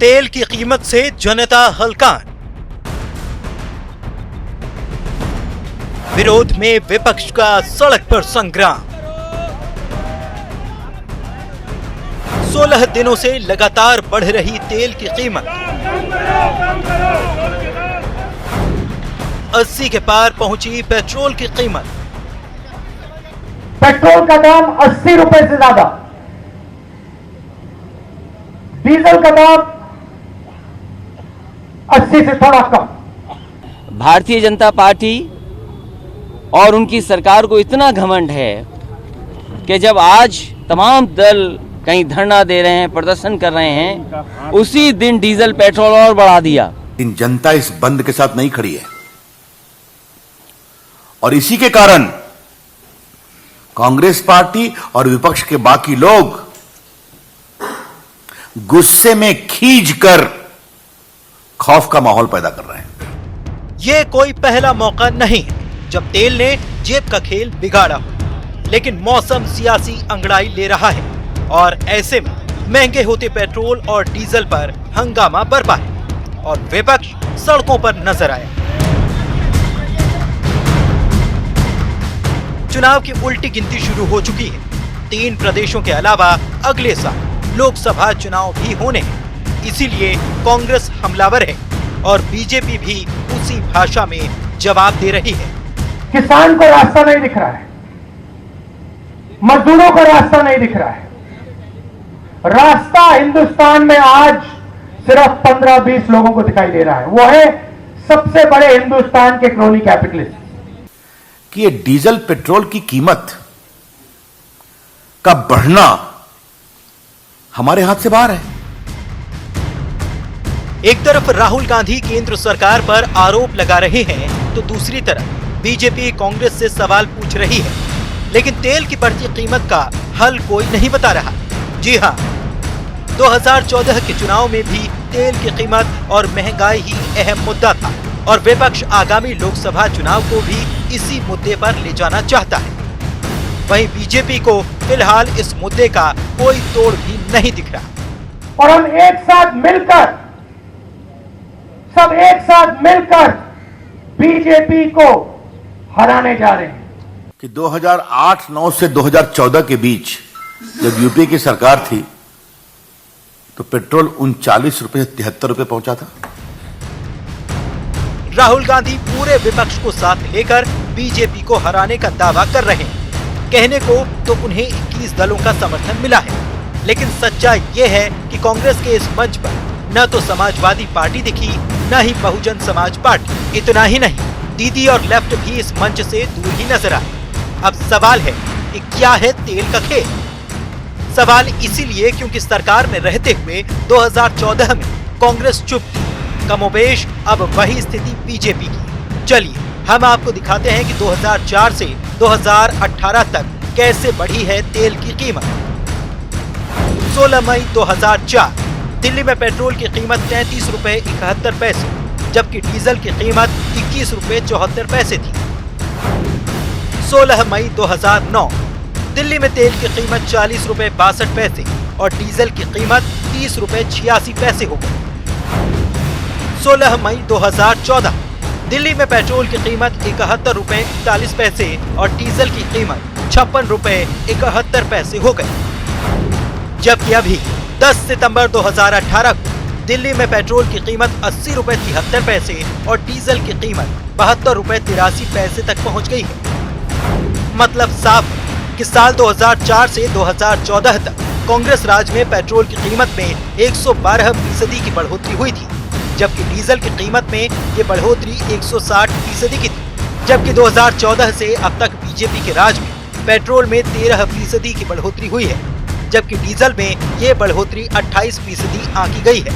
तेल की कीमत से जनता हलकान। विरोध में विपक्ष का सड़क पर संग्राम। 16 दिनों से लगातार बढ़ रही तेल की कीमत 80 के पार पहुंची पेट्रोल की कीमत। पेट्रोल का दाम 80 रुपए से ज्यादा, डीजल का दाम 80 से थोड़ा कम। भारतीय जनता पार्टी और उनकी सरकार को इतना घमंड है कि जब आज तमाम दल कहीं धरना दे रहे हैं, प्रदर्शन कर रहे हैं, उसी दिन डीजल पेट्रोल और बढ़ा दिया। इन जनता इस बंद के साथ नहीं खड़ी है और इसी के कारण कांग्रेस पार्टी और विपक्ष के बाकी लोग गुस्से में खींचकर खौफ का माहौल पैदा कर रहे हैं। ये कोई पहला मौका नहीं जब तेल ने जेब का खेल बिगाड़ा हो, लेकिन मौसम सियासी अंगड़ाई ले रहा है और ऐसे में महंगे होते पेट्रोल और डीजल पर हंगामा बरपा है और विपक्ष सड़कों पर नजर आया। चुनाव की उल्टी गिनती शुरू हो चुकी है। 3 प्रदेशों के अलावा अगले साल लोकसभा चुनाव भी होने हैं, इसीलिए कांग्रेस हमलावर है और बीजेपी भी उसी भाषा में जवाब दे रही है। किसान को रास्ता नहीं दिख रहा है, मजदूरों को रास्ता नहीं दिख रहा है। रास्ता हिंदुस्तान में आज सिर्फ 15-20 लोगों को दिखाई दे रहा है, वो है सबसे बड़े हिंदुस्तान के क्रोनी कैपिटलिस्ट। कि ये डीजल पेट्रोल की कीमत का बढ़ना हमारे हाथ से बाहर है। एक तरफ राहुल गांधी केंद्र सरकार पर आरोप लगा रहे हैं तो दूसरी तरफ बीजेपी कांग्रेस से सवाल पूछ रही है, लेकिन तेल की बढ़ती कीमत का हल कोई नहीं बता रहा। जी हां, 2014 के चुनाव में भी तेल की कीमत और महंगाई ही अहम मुद्दा था और विपक्ष आगामी लोकसभा चुनाव को भी इसी मुद्दे पर ले जाना चाहता है। वहीं बीजेपी को फिलहाल इस मुद्दे का कोई तोड़ भी नहीं दिख रहा और हम सब एक साथ मिलकर बीजेपी को हराने जा रहे हैं। कि 2008-9 से 2014 के बीच जब यूपी की सरकार थी तो पेट्रोल 39 रुपए से 73 रुपए पहुंचा था। राहुल गांधी पूरे विपक्ष को साथ लेकर बीजेपी को हराने का दावा कर रहे हैं। कहने को तो उन्हें 21 दलों का समर्थन मिला है, लेकिन सच्चाई ये है कि कांग्रेस के इस मंच पर न तो समाजवादी पार्टी दिखी, न ही बहुजन समाज पार्टी। इतना ही नहीं, दीदी और लेफ्ट भी इस मंच से दूर ही नजर आए। अब सवाल है कि क्या है तेल का खेल? सवाल इसीलिए क्योंकि सरकार में रहते हुए 2014 में कांग्रेस चुप थी। कमोबेश अब वही स्थिति बीजेपी की। चलिए हम आपको दिखाते हैं कि 2004 से 2018 तक कैसे बढ़ी है तेल की कीमत। 16 मई 2004 दिल्ली में पेट्रोल की कीमत 33 रुपए 71 पैसे, जबकि डीजल की कीमत 21 रुपए 74 पैसे थी। 16 मई 2009 दिल्ली में तेल की कीमत 40 रुपए 62 पैसे और डीजल की कीमत 30 रुपए 86 पैसे हो गई। 16 मई 2014 दिल्ली में पेट्रोल की कीमत 71 रुपए 41 पैसे और डीजल की कीमत 56 रुपए 71 पैसे हो गई। जबकि अभी 10 सितंबर 2018 को दिल्ली में पेट्रोल की कीमत 80 रुपए 73 पैसे और डीजल की कीमत 72 रुपए 83 पैसे तक पहुंच गई है। मतलब साफ कि साल 2004 से 2014 तक कांग्रेस राज में पेट्रोल की कीमत में 112% की बढ़ोतरी हुई थी, जबकि डीजल की कीमत में ये बढ़ोतरी 160% की थी। जबकि 2014 से अब तक बीजेपी के राज में पेट्रोल में 13% की बढ़ोतरी हुई है, जबकि डीजल में ये बढ़ोतरी 28% आंकी गई है।